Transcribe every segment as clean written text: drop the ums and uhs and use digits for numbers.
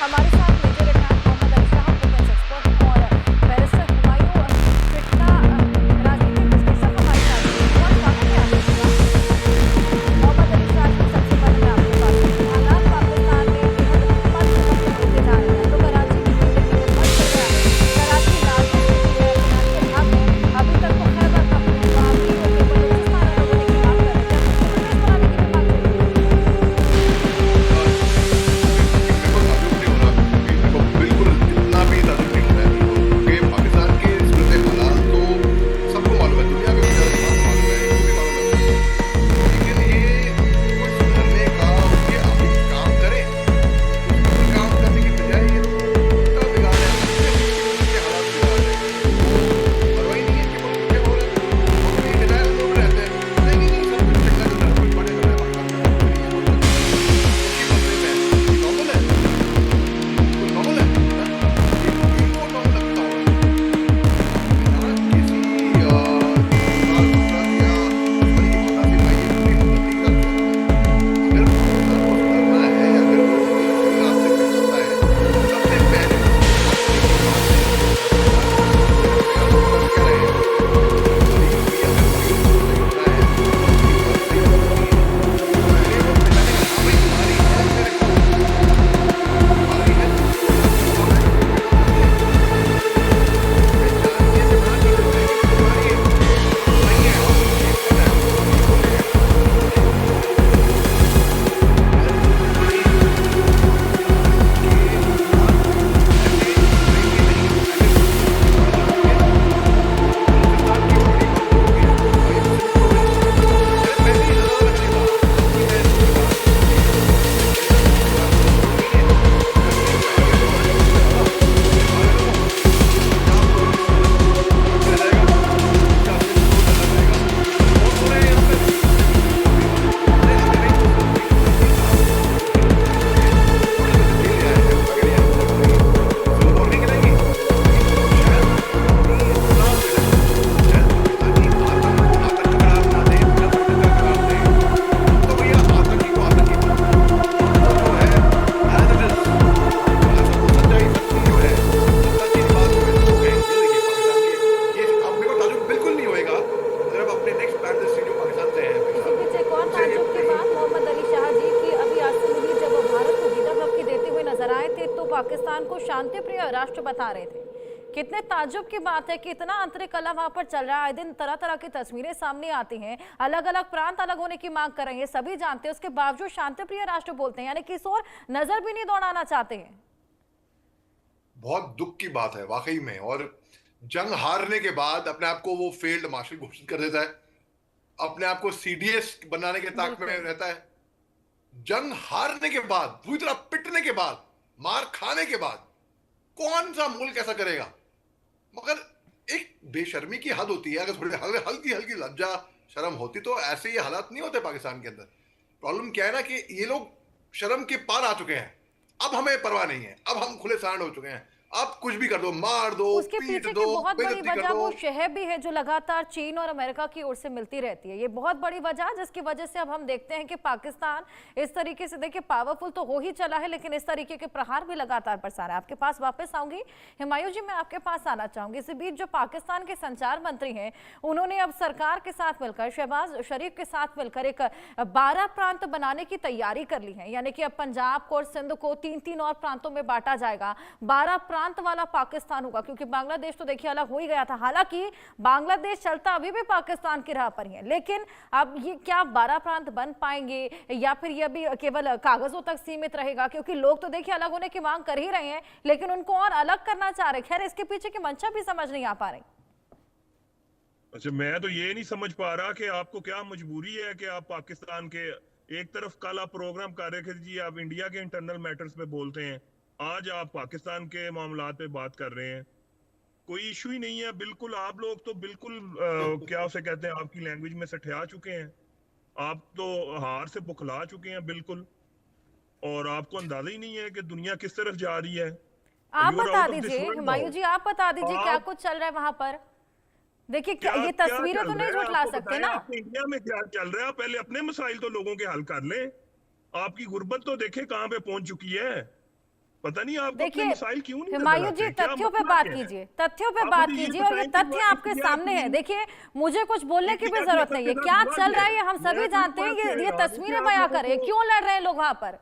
हमारे साथ major lieutenant Mohammad Ali Shah, defence expert हैं, और बैरिस्टर हुमायूं कृष्णा, राजनीतिक विश्लेषक हमारे साथ जुड़े हैं। और स्वागत है आपका इस बात। मोहम्मद अली शाह जी, सबसे पहले मैं आपके पास आऊंगी। हालात पाकिस्तान में बेहद पस्त वक्त होते जा रहे हैं, तो कराची की भी देखिए मुद्दत चल रहा है। कराची नाजुक स्थिति है, फिनांशियल हब है। अभी तक तो खैबर पख्तूनख्वा भी के बलूचिस्तान अलग होने की मांग कर रहे थे, अब उसको प्रदेश बनाने की भी मांग चल रही है। देखो ताजुब नहीं हो रहा, देखो बिल्कुल इतना भी ताजुब नहीं हो रहा है क्योंकि पाकिस्तान के सूरत हालात तो सबको मालूम है, दुनिया के भी मालूम है, इनको भी मालूम है वो चीज़। लेकिन ये कुछ सुधरने का उनके अभी काम करें, कुछ काम करने की बजाय ये उल्टा बिगाड़ रहे हैं, उनके हालात बिगाड़ रहे हैं। तो परवाह ही नहीं है कि मुल्क क्या हो रहा है, वो भी हिदायत लोग रहते हैं, नहीं नहीं नहीं, सब कुछ चंगा चल रहा है, कुछ बढ़ेगा है पाकिस्तान में, कोई ये कोई उसकी मसले में ये नॉर्मल है, बिल्कुल नॉर्मल है ना? ये इनको नॉर्मल लगता होगा बिना किसी नफरत या दुश्मनी की भावना से। भाई ये कोई गलती का क्या होता है? अगर पाकिस्तान को सुधरना है, अगर वो सही रास्ते पे चलता है, सबसे पहले तो अपनी बात से मेरा मतलब क्या है, गरीब भी अगर गरीब को सही होना है तो अपनी बात सही होनी है। पहले वो पहचाने कि हाँ भाई हमारी है मेरे को, हमारी है तो जो है जो पहचान ले, पहचान के साथ ही बोले कि हमारी है, हम सही है, हम एकजुट हैं, हम सभी बोले हैं, बोले अगर हमारी के हालात ऐसे सुधरेंगे नहीं, ऐसे बढ़ जाएंगे तो बलूचिस्तान की बड़ी बात होगी, भाई सिंध प्रोविंस शायद पहले ही हज़ार लगने का, अब कोई है इसके बाद कि जब पाकिस्तान को ज़मीनें कश्मीर में आगे बढ़ाने शुरू हो जाएगा, हमारे लोगों को पंजाब प्रोविंस अलग रह जाएगा, पंजाब सिंध दो अलग रहेगा। बहुत हो रहे हैं यहाँ पे अभी, अरे हमें नहीं तो समझती कि आप मुल्क को चलाएंगे, थोड़े से जेल ले आएंगे, अगर ये हुकूमत बनेगी सिविल वॉर नहीं गिराएंगी, शायद अपनी इस्लाह से रहें, शायद पाकिस्तानी आतंक करार ना दें, नफरत का करार दें। हम तो भैया आतंकी को आतंकी मानते हैं, वो जो है एज इट इज, थोड़ा सा वो सच्चाई सच्ची जो है, सच्ची बात जो है वो है। ये देखिए पाकिस्तान के ये अब मेरे को ताजुब बिल्कुल नहीं होएगा अगर आप अपने नेक्स्ट पैनलिस्ट से जो पाकिस्तान से हैं भाई इसी साहब, बीच एक और उनसे ये ताज्जुब की पूछेंगे। बात मोहम्मद अली शाह जी की, अभी आसिम मुनीर जब वो भारत को ईद उल की देते हुए नजर आए थे तो पाकिस्तान को शांतिप्रिय राष्ट्र बता रहे थे। कितने ताज्जुब की बात है कि इतना आंतरिक कलह वहां पर चल रहा है, आए दिन तरह तरह की तस्वीरें सामने आती हैं, अलग अलग प्रांत अलग होने की मांग कर रहे हैं, सभी जानते हैं, उसके बावजूद शांतिप्रिय राष्ट्र बोलते हैं, यानी किसी और नजर भी नहीं दौड़ाना चाहते हैं। बहुत दुख की बात है वाकई में। और जंग हारने के बाद अपने आप को वो फेल्ड मार्शल घोषित कर देता है, अपने आप को सीडीएस बनाने के ताक में बिल्कुल। रहता है। जंग हारने के बाद, पूरी तरह पिटने के बाद, मार खाने के बाद कौन सा मुल्क ऐसा करेगा? मगर एक बेशर्मी की हद होती है, अगर थोड़ी हल्की हल्की लज्जा शर्म होती तो ऐसे ये हालात नहीं होते पाकिस्तान के अंदर। प्रॉब्लम क्या है ना कि ये लोग शर्म के पार आ चुके हैं, अब हमें परवाह नहीं है, अब हम खुले सांड हो चुके हैं, अब कुछ भी कर दो, मार दो, उसके पीट पीछे दो, की बहुत बड़ी बेइज्जती कर वजह दो। वो शह भी है जो लगातार चीन और अमेरिका की ओर से मिलती रहती है। ये बहुत बड़ी वजह जिसकी वजह से अब हम देखते हैं कि पाकिस्तान इस तरीके से देखिए पावरफुल तो हो ही चला है, लेकिन इस तरीके के प्रहार भी लगातार बरसा रहा है। आपके पास वापस आऊंगी हुमायूं जी, मैं आपके पास आना चाहूंगी। इसी बीच जो पाकिस्तान के संचार मंत्री हैं उन्होंने अब सरकार के साथ मिलकर, शहबाज शरीफ के साथ मिलकर एक 12 प्रांत बनाने की तैयारी कर ली है, यानी कि अब पंजाब को और सिंध को 3-3 और प्रांतों में बांटा जाएगा। 12 प्रांत वाला पाकिस्तान होगा, क्योंकि बांग्लादेश तो देखिए अलग हो ही गया था। हालांकि बांग्लादेश चलता अभी भी पाकिस्तान की राह पर ही है, लेकिन अब ये क्या 12 प्रांत बन पाएंगे या फिर ये अभी केवल कागजों तक सीमित रहेगा? क्योंकि लोग तो देखिए अलग होने की मांग कर ही रहे हैं, लेकिन उनको और अलग करना चाह रहे। खैर, इसके पीछे की मंशा भी समझ नहीं आ पा रही। अच्छा, मैं तो ये नहीं समझ पा रहा कि आपको क्या मजबूरी है कि आप पाकिस्तान के एक तरफ कल आप प्रोग्राम कर रहे थे जी, आप इंडिया के इंटरनल मैटर्स पे बोलते हैं, आज आप पाकिस्तान के मामलात पे बात कर रहे हैं। कोई इशू ही नहीं है, बिल्कुल आप लोग तो बिल्कुल क्या उसे कहते हैं, आपकी लैंग्वेज में सठिया चुके हैं, आप तो हार से बुखला चुके हैं बिल्कुल, और आपको अंदाजा ही नहीं है कि दुनिया किस तरफ जा रही है। आप यू आर बता आउट ऑफ दिस दीजिए वर्ल्ड हुमायूं नाउ। जी, आप बता दीजिए क्या आप कुछ चल रहा है वहां पर। देखिए क्या क्या ये क्या तस्वीरें चल तो रहा नहीं है झुठला आपको सकते बताएं, ना। आपके इंडिया में क्या चल रहा है? आप पहले अपने मसाइल तो लोगों के हल कर लें। आपकी गुर्बत तो देखे कहां पे पहुंच चुकी है। पता नहीं आपको अपने देखिए मिसाइल क्यों नहीं नजर हुमायूं आते जी, हैं? क्या तथ्यों पे मतलब बात क्या है? कीजिए, तथ्यों पे आप बात मुझे ये कीजिए, और ये बताएं कि तथ्य आपके इंडिया सामने है। की देखिए मुझे कुछ बोलने की भी इंडिया जरूरत की नहीं है, सबके क्या साथ चल बुरा रहा है ये हम है। सभी मैं जानते हैं। बात कह ये रहा हूं तस्वीरें कि बयां आप कर रहे हैं, लोगों क्यों लड़ रहे हैं लोग वहां पर,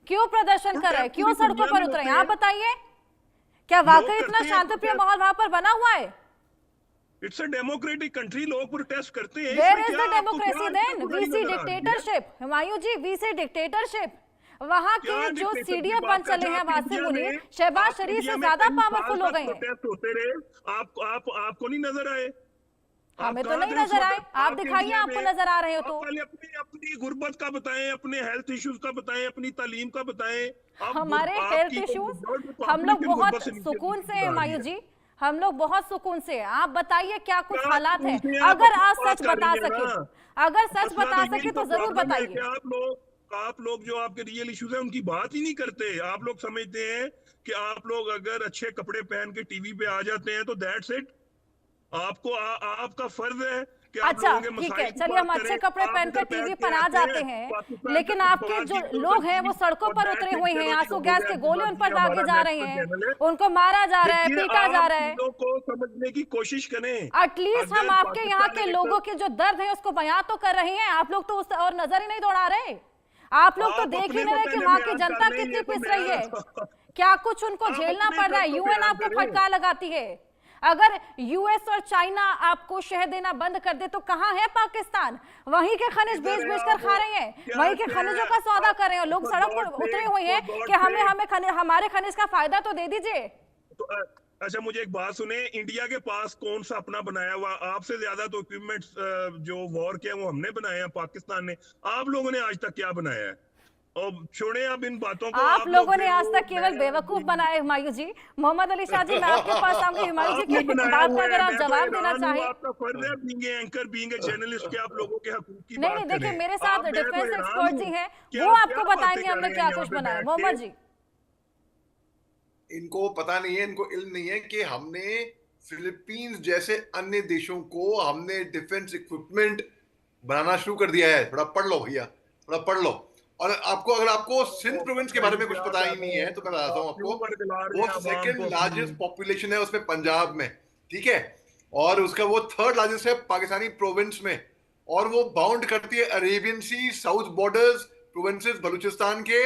क्यों प्रदर्शन कर रहे हैं, क्यों प्रोटेस्ट सड़कों पूरी पर दुनिया उतरे में हैं, आप होते हैं। बताइए। क्या लोग वाकई इतना करते हैं शांतिप्रिय प्रोटेस्ट। माहौल वहां पर बना हुआ है? इट्स अ डेमोक्रेटिक कंट्री, लोग प्रोटेस्ट करते हैं, वेयर इसमें इज क्या द आपको क्या डेमोक्रेसी इतना देन? बुराई वी सी नजर आ रही है? Dictatorship Humayun ji, we see dictatorship. वहां क्या के जो डिक्टेटर की सीडीएम बात बन कर चले हैं आप वासिम इंडिया मुनीर, में, शहबाज आप शरीफ इंडिया से में ज्यादा कई साल पावरफुल हो तक गए हैं। प्रोटेस्ट होते रहे, आपको नहीं नजर आए? आप हमें तो कहाँ नहीं थे उस नजर आए, वक्त? आप आप दिखाइए इंडिया आपको में नजर आ रहे हो आप तो। पहले अपनी अपनी गुर्बत का बताएं, अपने हेल्थ इश्यूज का बताएं, अपनी तालीम का बताएं। हमारे हेल्थ आपकी तो इश्यूज, वर्ल्ड हम लोग पॉपुलेशन बहुत गुर्बत से नीचे सुकून से हैं जा रही हुमायूं है। जी, हम लोग बहुत सुकून से हैं। आप बताइए क्या कुछ क्या हालात है, सुनते हैं? आप अगर अपनी आज बात सच कर बता रही है सके ना। तो, अगर सच मसला बता तो सके यही तो तो जरूर प्रॉब्लम है कि बताइए। आप लोग जो आपके रियल इश्यूज हैं उनकी बात ही नहीं करते। आप लोग समझते हैं कि आप लोग अगर अच्छे कपड़े पहन के टीवी पे आ जाते हैं तो दैट्स इट। आपका फर्ज है कि आप अच्छा लोगों के ठीक है, मसाइल की चलिए बात हम अच्छे करें। कपड़े आप पहनकर इधर टीवी बैठ के पर आ आते जाते हैं हैं, पाकिस्तान लेकिन का आपके बात जो की खबर लोग हैं वो टीवी सड़कों और पर दैट्स उतरे इट। हुए हैं, चलो जी आंसू हो गैस गया के इस गोले बात उन की, पर दागे हमारा जा रहे नेशनल हैं, चैनल है। उनको मारा जा रहा है, देखिए पीटा जा आप रहा है। चीजों को समझने की कोशिश करें। एटलीस्ट हम अगर आपके यहाँ पाकिस्तान के एक लोगों के जो दर्द है उसको बयां तो कर रहे हैं, आप लोग तो उस और नजर ही नहीं दौड़ा रहे। आप लोग तो आप देख ही अपने नहीं को रहे कि पहले वहां की बयान कर जनता लें, कितनी ये तो पिस रही है, मैं क्या कुछ उनको आप झेलना अपने पड़ रहा है। दर्द को यूएन बयान आपको करें। फटकार लगाती है। अगर यूएस और चाइना आपको शह देना बंद कर दे तो कहां है पाकिस्तान? वहीं के खनिज इधर बेच है बेच कर आप, खा रहे हैं, क्या वहीं के क्या खनिजों का सौदा कर रहे हैं, लोग फॉर सड़क गॉड पर उतरे सेक, हुए हैं फॉर गॉड कि हमें सेक। हमारे खनिज का फायदा तो दे दीजिए। तो अच्छा मुझे एक बात सुने, इंडिया के पास कौन सा अपना बनाया हुआ, आपसे ज्यादा तो इक्विपमेंट्स जो वॉर के हैं वो हमने बनाए हैं, पाकिस्तान ने। आप लोगों ने आज तक क्या बनाया है? और छोड़े अब इन बातों को। आप लोग लोगों ने फिर आज वो तक केवल बेवकूफ बनाए हुमायूं जी। मोहम्मद अली शाह जी, मैं आपके पास आऊंगी। हुमायूं जी की आपने बनाया बात हुआ का है, अगर आप मैं तो जवाब देना हैरान हूँ। चाहें। आपका फर्ज है बीइंग एंकर, बीइंग जर्नलिस्ट के आप लोगों के हकूक की नहीं नहीं, बात देखिए करें। मेरे साथ मैं तो डिफेंस हैरान एक्सपर्ट हूँ जी हैं, कि वो आप आपको क्या बातें बताएंगे कर हमने रहे क्या हैं कुछ यहाँ पे बनाया। बैठ मोहम्मद के। जी, इनको पता नहीं है, इनको इल्म नहीं है कि हमने फिलीपींस जैसे अन्य देशों को हमने डिफेंस इक्विपमेंट बनाना शुरू कर दिया है। थोड़ा पढ़ लो भैया, थोड़ा पढ़ लो। और आपको, अगर आपको सिंध तो प्रोविंस के पता बारे नहीं में कुछ क्या पता कर ही नहीं रहे है हैं, तो मैं बताता हूँ आप क्यों आपको। बरगला रहे वो हैं आवाम सेकंड को अपनी। लार्जेस्ट पॉपुलेशन है उसमें पंजाब में, ठीक है, और उसका वो थर्ड लार्जेस्ट है पाकिस्तानी प्रोविंस में, और वो बाउंड करती है अरेबियन सी, साउथ बॉर्डर्स, प्रोविंसेस बलूचिस्तान के,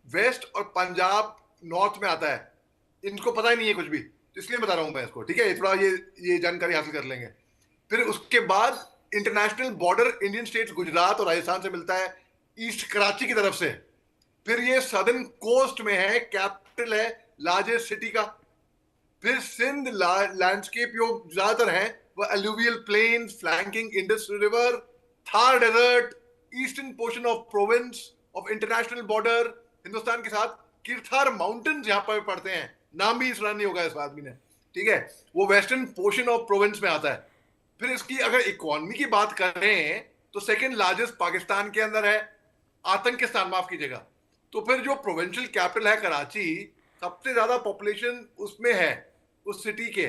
वेस्ट, और पंजाब नॉर्थ में आता है। इनको पता ही नहीं है कुछ भी, तो इसलिए बता रहा हूं मैं इसको, ठीक है, थोड़ा ये जानकारी हासिल कर लेंगे। फिर उसके बाद international border Indian states Gujarat और राजस्थान से मिलता है, ईस्ट कराची की तरफ से। फिर ये सदर्न कोस्ट में है, कैपिटल है लार्जेस्ट सिटी का। फिर सिंध लैंडस्केप जो ज्यादातर है वो alluvial plains flanking Indus river, Thar desert, eastern portion of province of international border Hindustan के साथ, किरथार माउंटेन्स यहाँ पर पड़ते हैं, नाम भी सुना नहीं होगा इस आदमी ने, ठीक है, वो वेस्टर्न पोर्शन ऑफ प्रोविंस में आता है। फिर इसकी अगर इकोनॉमी की बात करें तो सेकंड लार्जेस्ट पाकिस्तान के अंदर है, आतंकिस्तान माफ कीजिएगा। तो फिर जो प्रोविंशियल कैपिटल है कराची, सबसे ज्यादा पॉपुलेशन उसमें है, उस सिटी के।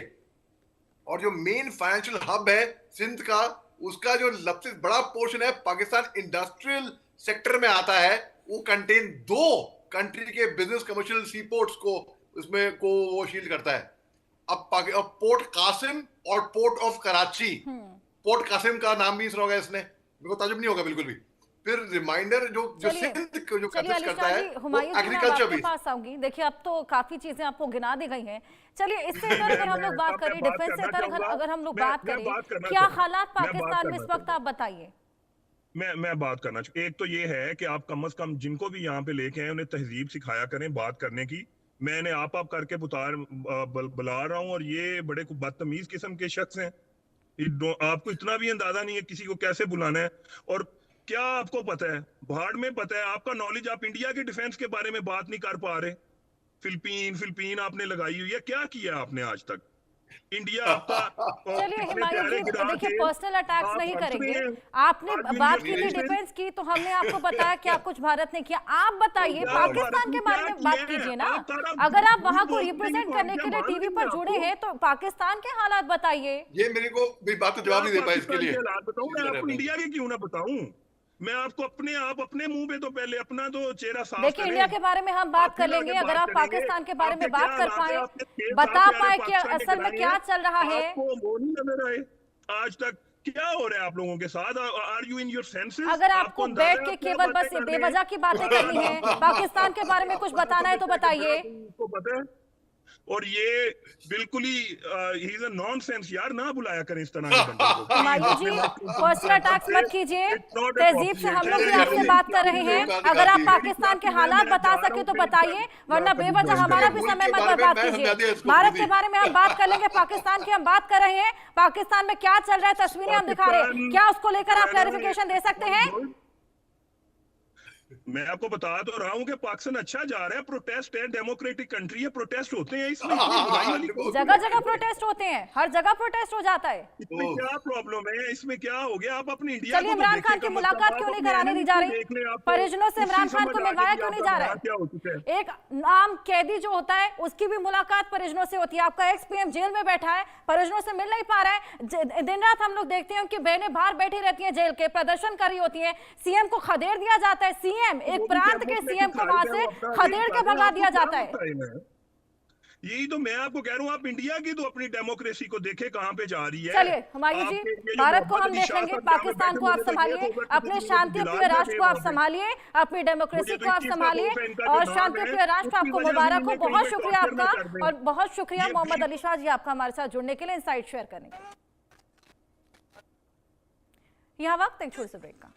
और जो मेन फाइनेंशियल हब है सिंध का, उसका जो सबसे बड़ा पोर्शन है पाकिस्तान इंडस्ट्रियल सेक्टर में आता है, वो कंटेन दो कंट्री के बिजनेस कमर्शियल सी पोर्ट्स को उसमें को वो शील्ड करता है। अब पोर्ट कासिम और port of Karachi, port Qasim का नाम भी सुना होगा इसने, मेरे को ताजुब नहीं होगा बिल्कुल भी। फिर रिमाइंडर जो सिंध को जो चलिए कंसिस्ट करता है वो हुमायूं जी, मैं एग्रीकल्चर आपके भी। पास आऊंगी। देखिए अब तो काफी चीजें आपको गिना दी गई हैं। चलिए इससे इधर अगर हम लोग बात करें, डिफेंस से इधर अगर हम लोग बात करें, क्या हालात पाकिस्तान में इस वक्त, आप बताइए। मैं बात करना चाहूँ। एक तो ये है कि आप कम से कम जिनको भी यहाँ पे लेके आए उन्हें तहजीब सिखाया करें बात करने की। मैंने आप करके बुला रहा हूँ और ये बड़े बदतमीज किस्म के शख्स हैं। आपको इतना भी अंदाजा नहीं है किसी को कैसे बुलाना है। और क्या आपको पता है, भाड़ में पता है आपका नॉलेज, आप इंडिया के डिफेंस के बारे में बात नहीं कर पा रहे। फिलिपीन आपने लगाई हुई है, क्या किया आपने आज तक? इंडिया आपका चलिए हुमायूं जी, देखिए पर्सनल अटैक्स नहीं करेंगे। आपने बात की थी डिफेंस की, तो हमने आपको बताया क्या कुछ भारत ने किया। आप बताइए पाकिस्तान के बारे में बात कीजिए ना। अगर आप वहां को रिप्रेजेंट करने के लिए टीवी पर जुड़े हैं तो पाकिस्तान के हालात बताइए। ये मेरे को भी बात तो जवाब नहीं दे पाया इसके लिए। बताऊं मैं आपको इंडिया के क्यों ना बताऊं? मैं आपको अपने मुंह पे तो पहले अपना तो चेहरा साफ देखिए, इंडिया के बारे में हम बात कर लेंगे, अगर आप पाकिस्तान के बारे में बात कर पाए, बता पाए कि असल में क्या चल रहा है। आपको वो नहीं नजर आए आज तक क्या हो रहा है आप लोगों के साथ? Are you in your senses? अगर आपको बैठ के केवल बस बेवजह की बातें करनी है, पाकिस्तान के बारे में कुछ बताना है तो बताइए। आपको पता है, और ये बिल्कुल ही ही इज अ नॉनसेंस यार, ना बुलाया करें इस तरह के बंदे को। हुमायूं जी, पर्सनल अटैक्स मत कीजिए, तहजीब से हम लोग भी आपसे बात कर रहे हैं। अगर आप पाकिस्तान के हालात बता सके तो बताइए, वरना बेवजह हमारा भी समय मत बर्बाद कीजिए। भारत के बारे में हम बात कर लेंगे, पाकिस्तान की हम बात कर रहे हैं। पाकिस्तान में क्या चल रहा है तस्वीरें हम दिखा रहे हैं, क्या उसको लेकर आप क्लैरिफिकेशन दे सकते हैं? मैं आपको बता तो रहा हूँ कि पाकिस्तान अच्छा जा रहा है, प्रोटेस्ट है, डेमोक्रेटिक कंट्री है, प्रोटेस्ट होते हैं इसमें जगह जगह प्रोटेस्ट होते हैं, हर जगह प्रोटेस्ट हो जाता है। इसमें क्या प्रॉब्लम है? इसमें क्या हो गया? आप अपनी इंडिया चलिए, इमरान खान की मुलाकात क्यों नहीं कराने दी जा रही? परिजनों से इमरान खान को मिलवाया क्यों नहीं जा रहा है? एक आम कैदी जो होता है उसकी भी मुलाकात परिजनों से होती है। आपका एक्स पीएम जेल में बैठा है, परिजनों से मिल नहीं पा रहा है। दिन रात हम लोग देखते हैं कि बहनें बाहर बैठी रहती हैं जेल के, प्रदर्शन कर रही होती हैं, सीएम को खदेड़ दिया जाता है। सीएम, एक प्रांत के सीएम को वहां से खदेड़ के भगा दिया जाता है। यही तो मैं आपको कह रहा हूँ, आप इंडिया की तो अपनी डेमोक्रेसी को देखें कहाँ पे जा रही है। चलिए हुमायूं जी, भारत को हम देख लेंगे, पाकिस्तान को आप संभालिए, अपने शांतिप्रिय राष्ट्र को आप संभालिए, अपनी डेमोक्रेसी को आप संभालिए, और शांतिप्रिय राष्ट्र आपको मुबारक हो। बहुत शुक्रिया आपका, और बहुत शुक्रिया मोहम्मद अली शाह जी आपका हमारे साथ जुड़ने के लिए, इनसाइट शेयर करने के लिए। यहाँ वक्त एक छोटे से ब्रेक का।